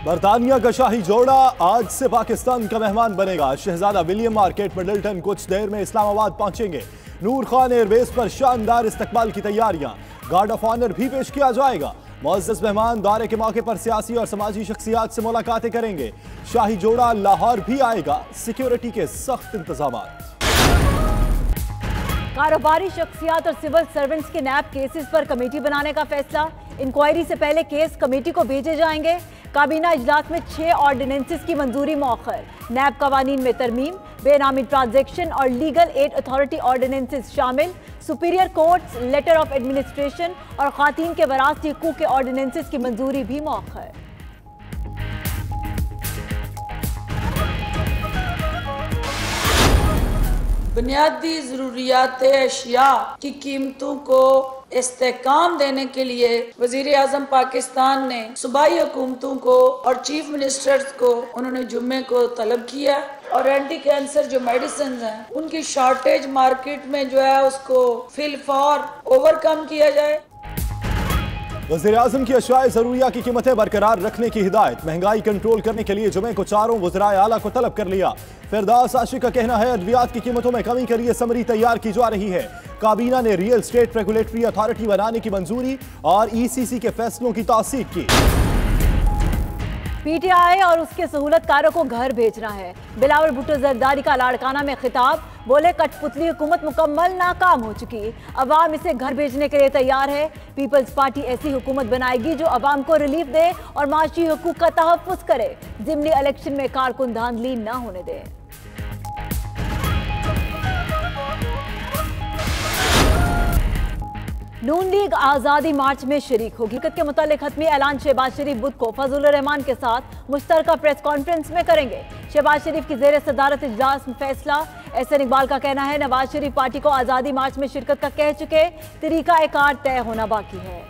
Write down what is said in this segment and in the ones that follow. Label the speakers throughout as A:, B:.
A: बरतानिया का शाही जोड़ा आज से पाकिस्तान का मेहमान बनेगा। शहजादा विलियम मार्केट मिडल्टन कुछ देर में इस्लामाबाद पहुंचेंगे। नूर खान एयरबेस पर शानदार इस्तकबाल की तैयारियां, गार्ड ऑफ ऑनर भी पेश किया जाएगा। मुअज़्ज़ज़ मेहमान दौरे के मौके पर सियासी और समाजी शख्सियात से मुलाकातें करेंगे। शाही जोड़ा लाहौर भी आएगा। सिक्योरिटी के सख्त इंतजाम।
B: कारोबारी शख्सियात और सिविल सर्वेंट्स के नैब केसेस पर कमेटी बनाने का फैसला। इंक्वायरी से पहले केस कमेटी को भेजे जाएंगे। काबीना इजलास में 6 ऑर्डिनेंसेस की मंजूरी मौखर। नैब कवानीन में तरमीम, बेनामी ट्रांजैक्शन और लीगल एड अथॉरिटी ऑर्डिनेंसेस शामिल। Superior courts, letter of administration और खातीन के वरासती हकूक के ऑर्डिनेंसेस की मंजूरी भी मौखर।
C: बुनियादी ज़रूरियात अशिया की कीमतों को इस्तेहकाम देने के लिए वज़ीर आज़म पाकिस्तान ने सूबाई हुकूमतों को और चीफ मिनिस्टर्स को उन्होंने जुम्मे को तलब किया और एंटी कैंसर जो मेडिसिन हैं उनकी शॉर्टेज मार्केट में जो है उसको फिलफौर ओवरकम किया जाए।
A: वज़ीर आज़म की अशियाए ज़रूरिया की कीमतें बरकरार रखने की हिदायत। महंगाई कंट्रोल करने के लिए जुमे को चारों वज़राए आला को तलब कर लिया। फिरदौस आशिक का कहना है अद्वियात की कीमतों में कमी के लिए समरी तैयार की जा रही है। काबीना ने रियल स्टेट रेगुलेटरी अथॉरिटी बनाने की मंजूरी और ECC के फैसलों की तौसीक की।
B: PTI और उसके सहूलतकारों को घर भेजना है। बिलावल भुट्टो जरदारी का लाड़काना में खिताब, बोले कठपुतली हुकूमत मुकम्मल नाकाम हो चुकी, अवाम इसे घर भेजने के लिए तैयार है। पीपल्स पार्टी ऐसी हुकूमत बनाएगी जो अवाम को रिलीफ दे और माशी हकूक का तहफ़्फ़ुज़ करे, ज़िमनी इलेक्शन में कारकुन धांधली न होने दे। नून लीग आज़ादी मार्च में शरीक होगी। हकीकत के मुतालिक हतमी ऐलान शहबाज शरीफ बुध को फजलुर रहमान के साथ मुश्तरका प्रेस कॉन्फ्रेंस में करेंगे। शहबाज शरीफ की ज़ेर सदारत इजलास में फैसला। एहसन इकबाल का कहना है नवाज शरीफ पार्टी को आज़ादी मार्च में शिरकत का कह चुके, तरीका एकार तय होना बाकी है।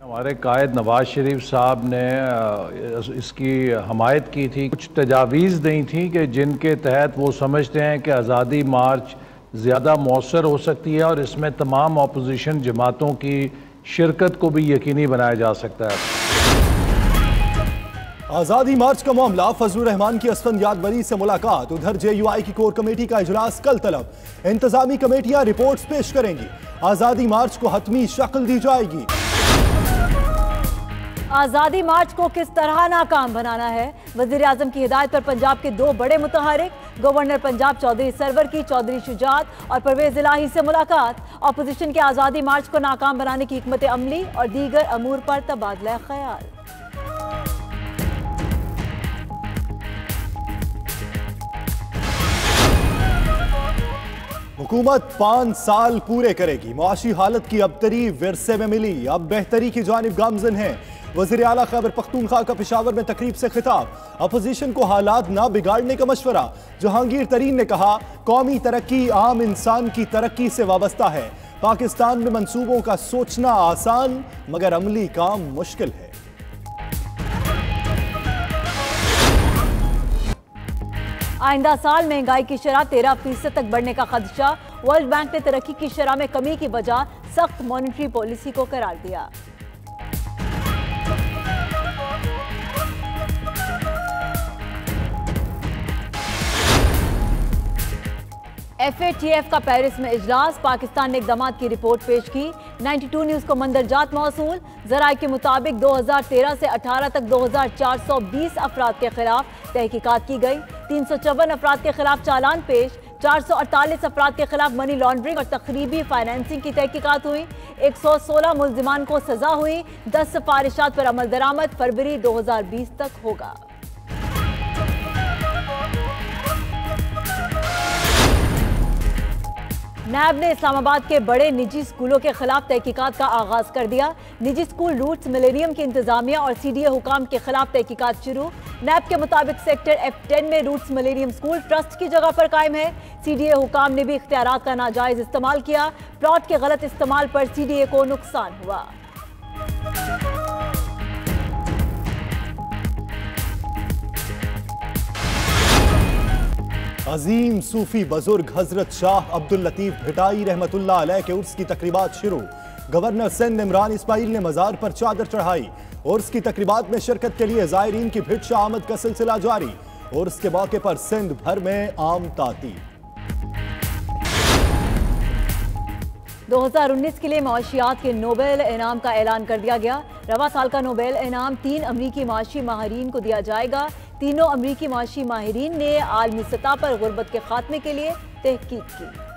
D: हमारे कायद नवाज शरीफ साहब ने इसकी हमायत की थी। कुछ तजावीज़ दी थी कि जिनके तहत वो समझते हैं कि आज़ादी मार्च ज़्यादा मौसर हो सकती है और इसमें तमाम अपोजिशन जमातों की शिरकत को भी यकीनी बनाया जा सकता है।
A: आज़ादी मार्च का मामला, फजलुर रहमान की असफंदियात बरी से मुलाकात। उधर JUI की कोर कमेटी का इजलास कल तलब। इंतजामी कमेटियां रिपोर्ट्स पेश करेंगी। आज़ादी मार्च को हतमी शक्ल दी जाएगी।
B: आज़ादी मार्च को किस तरह नाकाम बनाना है, वज़ीर आज़म की हिदायत पर पंजाब के 2 बड़े मुतहरिक, गवर्नर पंजाब चौधरी सरवर की चौधरी शुजात और परवेज इलाही से मुलाकात। अपोजिशन के आज़ादी मार्च को नाकाम बनाने की हिकमत अमली और दीगर अमूर पर तबादला ख्याल।
A: हुकूमत 5 साल पूरे करेगी। मुआशी हालत की अबतरी विरसे में मिली, अब बेहतरी की जानिब गामजन है। वज़ीर आला खैबर पख्तूनख्वा का पेशावर में तकरीब से खिताब। अपोजिशन को हालात ना बिगाड़ने का मशवरा। जहांगीर तरीन ने कहा कौमी तरक्की आम इंसान की तरक्की से वाबस्ता है। पाकिस्तान में मंसूबों का सोचना आसान मगर अमली काम मुश्किल है।
B: आइंदा साल महंगाई की शरह 13% तक बढ़ने का खदशा। वर्ल्ड बैंक ने तरक्की की शरह में कमी की वजह सख्त मॉनेटरी पॉलिसी को करार दिया। FATF का पेरिस में इजलास। पाकिस्तान ने इक़दामात की रिपोर्ट पेश की। 92 न्यूज़ को मंदरजात मौसूल। ज़राए के मुताबिक 2013 से 18 तक 2420 अफराद के खिलाफ तहकीकात की गई। 354 अफराद के खिलाफ चालान पेश। 448 अफराद के खिलाफ मनी लॉन्ड्रिंग और तकरीबी फाइनेंसिंग की तहकीकात हुई। 116 मुल्जिमान को सजा हुई। 10 सिफारिशात पर अमल दरामद फरवरी 2020 तक होगा। नैब ने इस्लामाबाद के बड़े निजी स्कूलों के खिलाफ तहकीकात का आगाज कर दिया। निजी स्कूल रूट्स मिलेनियम की इंतजामिया और CDA हुकाम के खिलाफ तहकीकात शुरू। नैब के मुताबिक सेक्टर F10 में रूट्स मिलेनियम स्कूल ट्रस्ट की जगह पर कायम है। CDA हुकाम ने भी इख्तियारात का नाजायज इस्तेमाल किया। प्लॉट के गलत इस्तेमाल पर CDA को नुकसान हुआ।
A: अजीम सूफी बुजुर्ग हजरत शाह अब्दुल लतीफ भिटाई रहमतुल्लाह अलैह के उर्स की तकरीबात शुरू। गवर्नर सिंध इमरान इस्माइल ने मज़ार पर चादर चढ़ाई। उर्स की तकरीबात में शिरकत के लिए ज़ायरीन की भिड़ आमद का सिलसिला जारी। उर्स के मौके पर सिंध भर में आम ताती।
B: 2019 के लिए माशियात के नोबेल इनाम का ऐलान कर दिया गया। रवा साल का नोबेल इनाम 3 अमरीकी माशी माहिरीन को दिया जाएगा। तीनों अमरीकी माशी माहिरीन ने आलमी सतह पर गुर्बत के खात्मे के लिए तहकीक की।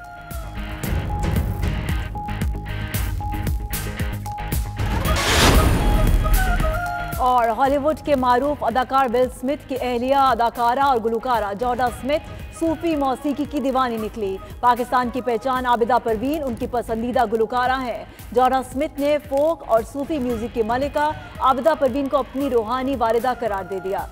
B: और हॉलीवुड के मारूफ अदाकार विल स्मिथ की अहलिया अदाकारा और गुलकारा जॉर्डा स्मिथ सूफी मौसीकी की दीवानी निकली। पाकिस्तान की पहचान आबिदा परवीन उनकी पसंदीदा गुलकारा हैं। जॉर्डा स्मिथ ने फोक और सूफी म्यूजिक की मलिका आबिदा परवीन को अपनी रूहानी वालिदा करार दे दिया।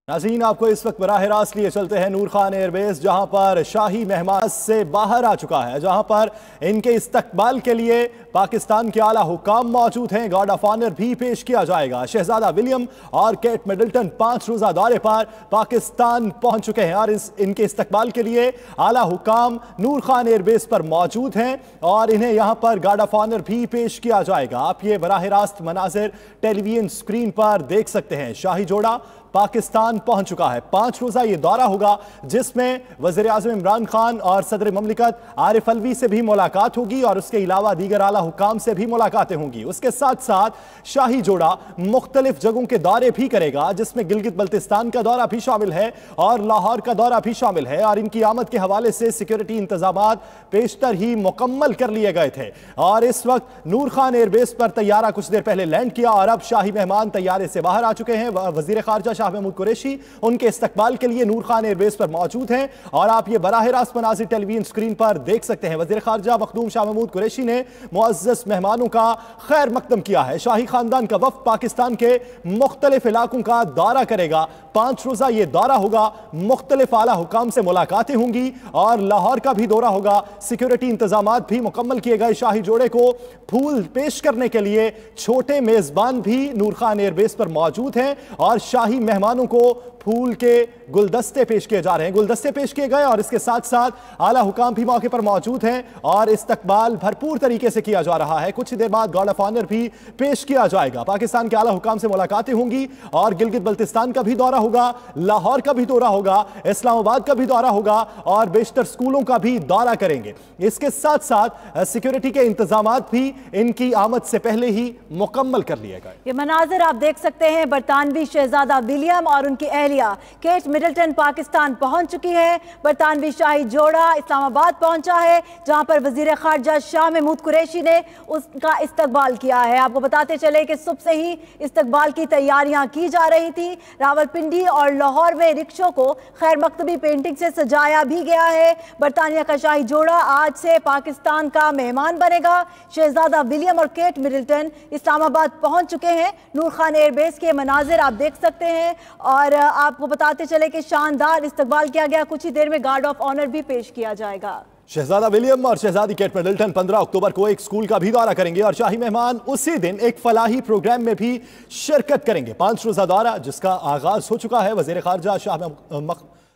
A: नाज़रीन, आपको इस वक्त बराह रास्त लिए चलते हैं नूर खान एयरबेस, जहां पर शाही मेहमान से बाहर आ चुका है, जहां पर इनके इस्तकबाल के लिए पाकिस्तान के आला हुकाम मौजूद हैं। गार्ड ऑफ ऑनर भी पेश किया जाएगा। शहजादा विलियम और केट मिडल्टन 5 रोज़ा दौरे पर पाकिस्तान पहुंच चुके हैं और इनके इस्तकबाल के लिए आला हुकाम नूर खान एयरबेस पर मौजूद हैं और इन्हें यहां पर गार्ड ऑफ ऑनर भी पेश किया जाएगा। आप ये बराह रास्त मनाजिर टेलीविजन स्क्रीन पर देख सकते हैं। शाही जोड़ा पाकिस्तान पहुंच चुका है। 5 रोज़ा ये दौरा होगा जिसमें वज़ीर आज़म इमरान खान और सदर ममलिकत आरिफ अलवी से भी मुलाकात होगी और उसके अलावा दीगर आला हुकाम से भी मुलाकातें होंगी। उसके साथ साथ शाही जोड़ा मुख्तलिफ जगहों के दौरे भी करेगा, जिसमें गिलगित बल्तिस्तान का दौरा भी शामिल है और लाहौर का दौरा भी शामिल है। और इनकी आमद के हवाले से सिक्योरिटी इंतजामात पेशतर ही मुकम्मल कर लिए गए थे और इस वक्त नूर खान एयरबेस पर तैयारा कुछ देर पहले लैंड किया और अब शाही मेहमान तैयारे से बाहर आ चुके हैं। वज़ीर ख़ारजा शाह महमूद कुरैशी उनके इस्तकबाल के लिए नूर खान एयरबेस पर मौजूद हैं और आप ये बराह रास्त मनाज़िर टेलीविजन स्क्रीन पर देख सकते हैं। वज़ीर ख़ारजा मखदूम शाह महमूद कुरैशी ने मुअज़्ज़ज़ मेहमानों का खैर मकदम किया है। शाही खानदान का वफ़द पाकिस्तान के मुख्तलिफ इलाकों का दौरा करेगा। 5 रोज़ा ये दौरा होगा, मुख्तलिफ आला हुकाम से मुलाकातें होंगी और लाहौर का भी दौरा होगा। सिक्योरिटी इंतजामात भी मुकम्मल किए गए। शाही जोड़े को फूल पेश करने के लिए छोटे मेज़बान भी नूर खान एयरबेस पर मौजूद हैं और शाही मेहमानों को फूल के गुलदस्ते पेश किए जा रहे हैं। गुलदस्ते पेश किए गए और इसके साथ साथ आला हुकाम भी मौके पर मौजूद हैं और इस्तकबाल भरपूर तरीके से किया जा रहा है। कुछ देर बाद गार्ड ऑफ ऑनर भी पेश किया जाएगा। पाकिस्तान के आला हुकाम से मुलाकातें होंगी और गिलगित बल्तिस्तान का भी दौरा होगा, लाहौर का भी दौरा होगा, इस्लामाबाद का भी दौरा होगा और बेशतर स्कूलों का भी दौरा करेंगे। इसके साथ साथ सिक्योरिटी के इंतजामात भी इनकी आमद से पहले ही मुकम्मल कर लिए गए।
B: ये मनाजिर आप देख सकते हैं। बरतानवी शहजादा विलियम और उनकी अहलिया केट मिडल्टन पाकिस्तान पहुंच चुकी है। बरतानवी शाही जोड़ा इस्लामाबाद पहुंचा है, जहां पर वजीर खारजा शाह महमूद कुरैशी ने उसका इस्तकबाल किया है। आपको बताते चले कि सुबह से ही इस्तकबाल की तैयारियां की जा रही थी। रावलपिंडी और लाहौर में रिक्शों को खैर मकतबी पेंटिंग से सजाया भी गया है। बरतानिया का शाही जोड़ा आज से पाकिस्तान का मेहमान बनेगा। शहजादा विलियम और केट मिडल्टन इस्लामाबाद पहुंच चुके हैं। नूर खान एयरबेस के मनाजिर आप देख सकते हैं और आपको बताते चले कि शानदार इस्तकबाल किया गया। कुछ ही देर में गार्ड ऑफ ऑनर भी पेश किया जाएगा।
A: शहजादा विलियम और शहजादी केट मिडल्टन 15 अक्टूबर को एक स्कूल का भी दौरा करेंगे और शाही मेहमान उसी दिन एक फलाही प्रोग्राम में भी शिरकत करेंगे। 5 रोज़ा दौरा जिसका आगाज हो चुका है। वज़ीर ख़ारजा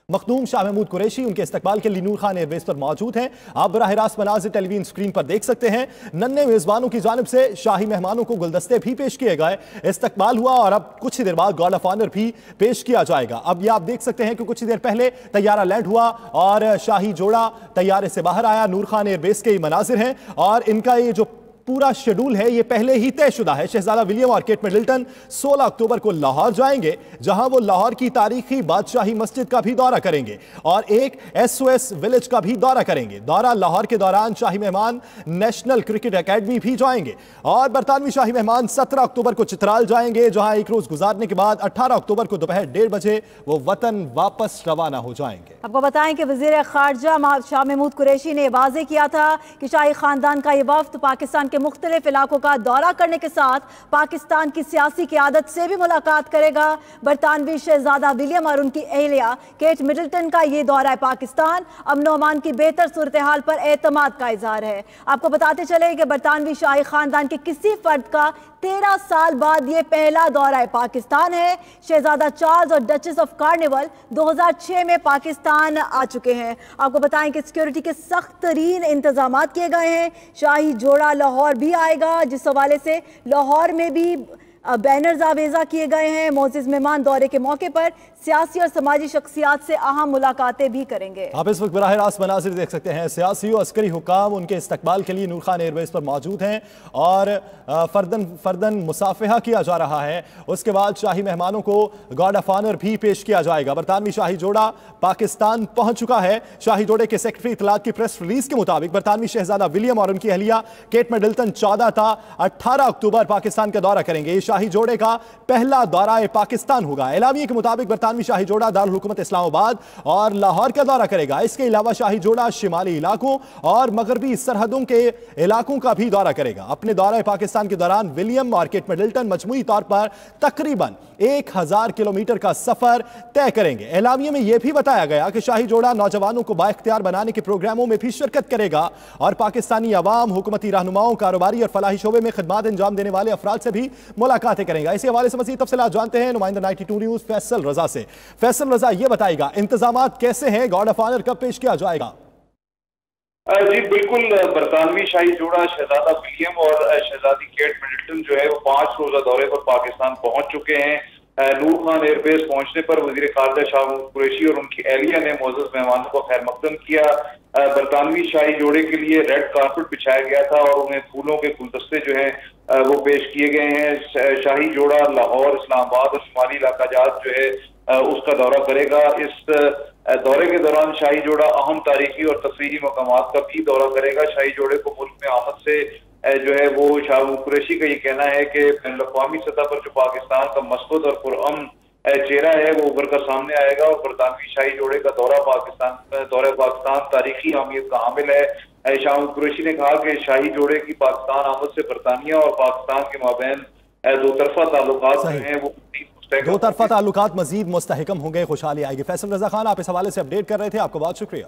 A: मखदूम शाह महमूद कुरैशी उनके इस्तकबाल के लिए नूर खान एयरबेस पर मौजूद हैं। आप बराह रास्त मनाज़िर टेलीविजन स्क्रीन पर देख सकते हैं। नन्हे मेज़बानों की जानिब से शाही मेहमानों को गुलदस्ते भी पेश किए गए, इस्तकबाल हुआ और अब कुछ ही देर बाद गार्ड ऑफ ऑनर भी पेश किया जाएगा। अब ये आप देख सकते हैं कि कुछ ही देर पहले तैयारा लैंड हुआ और शाही जोड़ा तैयारे से बाहर आया। नूर खान एयरबेस के ये मनाजिर हैं और इनका ये जो पूरा शेड्यूल है ये पहले ही तयशुदा है। शहजादा विलियम और केट मिडल्टन 16 अक्टूबर को लाहौर जाएंगे, जहां वो लाहौर की तारीखी बादशाही मस्जिद का भी दौरा करेंगे और एक SOS विलेज का भी दौरा करेंगे। दौरा लाहौर के दौरान शाही मेहमान नेशनल क्रिकेट एकेडमी भी जाएंगे और बरतानवी शाही मेहमान 17 अक्टूबर को चित्राल जाएंगे, जहां एक रोज गुजारने के बाद 18 अक्टूबर को दोपहर 1:30 बजे वो वतन वापस रवाना हो जाएंगे।
B: आपको बताएं कि वजीर खारजा शाह महमूद कुरैशी ने वाज़ेह किया था कि शाही खानदान का ये वफ्द पाकिस्तान के मुख्तलिफ इलाकों का दौरा करने के साथ पाकिस्तान की सियासी क़यादत से भी मुलाकात करेगा। बरतानवी शहजादा विलियम और उनकी अहलिया केट मिडल्टन का ये दौरा पाकिस्तान अमन व अमान की बेहतर सूरत हाल पर एतमाद का इजहार है। आपको बताते चले कि बरतानवी शाही खानदान के किसी फर्द का 13 साल बाद ये पहला दौरा पाकिस्तान है। शहजादा चार्ल्स और डचेस ऑफ कार्निवल 2006 में पाकिस्तान आ चुके हैं। आपको बताएं कि सिक्योरिटी के सख्त तरीन इंतजाम किए गए हैं। शाही जोड़ा लाहौर भी आएगा, जिस हवाले से लाहौर में भी बैनर्स आवेजा किए गए हैं। मोअज़्ज़िज़ मेहमान दौरे के मौके पर सियासी और समाजी शख्सियात से अहम मुलाकातें भी करेंगे।
A: आप इस वक्त बराह रास्त मनाजिर देख सकते हैं। सियासी और अस्करी हुकाम उनके इस्तकबाल के लिए नूर खान एयरबेस पर मौजूद हैं और फर्दन मुसाफिहा किया जा रहा है। उसके बाद शाही मेहमानों को गार्ड ऑफ ऑनर भी पेश किया जाएगा। बरतानवी शाही जोड़ा पाकिस्तान पहुंच चुका है। शाही जोड़े के सेक्रेटरी इतलात की प्रेस रिलीज के मुताबिक बरतानवी शहजादा विलियम और उनकी अहलिया केट मिडल्टन 14 था 18 अक्टूबर पाकिस्तान का दौरा करेंगे। शाही जोड़े का पहला दौरा पाकिस्तान होगा। एलामिया के मुताबिक बरतानवी शाही जोड़ा दारुल हुकूमत इस्लामाबाद और लाहौर का दौरा करेगा। इसके अलावा शाही जोड़ा शिमाली इलाकों और मगरबी सरहदों के इलाकों का भी दौरा करेगा। अपने दौरे पाकिस्तान के दौरान विलियम और केट मिडल्टन मजमूई तौर पर तकरीबन 1000 किलोमीटर का सफर तय करेंगे। एलामिया में यह भी बताया गया कि शाही जोड़ा नौजवानों को बाइख्तियार बनाने के प्रोग्रामों में भी शिरकत करेगा और पाकिस्तानी अवाम, हुकूमती रहनुमाओं, कारोबारी और फलाही शोबे में खिदमत अंजाम देने वाले अफराद से भी मुलाकातें करेगा। इसी हवाले से मज़ीद तफसीलात जानते हैं नुमाइंदा 92 न्यूज़ फैसल रजा से। फैसल रजा, ये बताएगा इंतजामात कैसे हैं, गार्ड ऑफ ऑनर कब पेश किया जाएगा?
E: जी बिल्कुल, बरतानवी शाही जोड़ा शहजादा विलियम और शहजादी केट मिडल्टन जो है वो 5 रोजा दौरे पर पाकिस्तान पहुंच चुके हैं। नूर खान एयरबेस पहुंचने पर वजीर खारजा शाह कुरैशी और उनकी एहलिया ने मुअज़्ज़ज़ मेहमानों को खैर मकदम किया। बरतानवी शाही जोड़े के लिए रेड कारपेट बिछाया गया था और उन्हें फूलों के गुलदस्ते जो हैं वो पेश किए गए हैं। शाही जोड़ा लाहौर, इस्लामाबाद और शुमाली इलाका जात जो है उसका दौरा करेगा। इस दौरे के दौरान शाही जोड़ा अहम तारीखी और तफरीही मकामात का भी दौरा करेगा। शाही जोड़े को मुल्क में आमद से जो है वो शाह कुरैशी का ये कहना है कि बैनुल-अक़वामी सतह पर जो पाकिस्तान का मस्बूत और पुरअमन चेहरा है वो उभर कर सामने आएगा और बरतानवी शाही जोड़े का दौरा पाकिस्तान तारीखी अहमियत का हामिल है। शाह कुरैशी ने कहा कि शाही जोड़े की पाकिस्तान आमद से बरतानिया और पाकिस्तान के माबैन दो तरफा ताल्लुकात हैं वो
A: दो तरफा ताल्लुकात मजीद मुस्तहकम होंगे, खुशहाली आएगी। फैसल रजा खान, आप इस हवाले से अपडेट कर रहे थे, आपका बहुत शुक्रिया।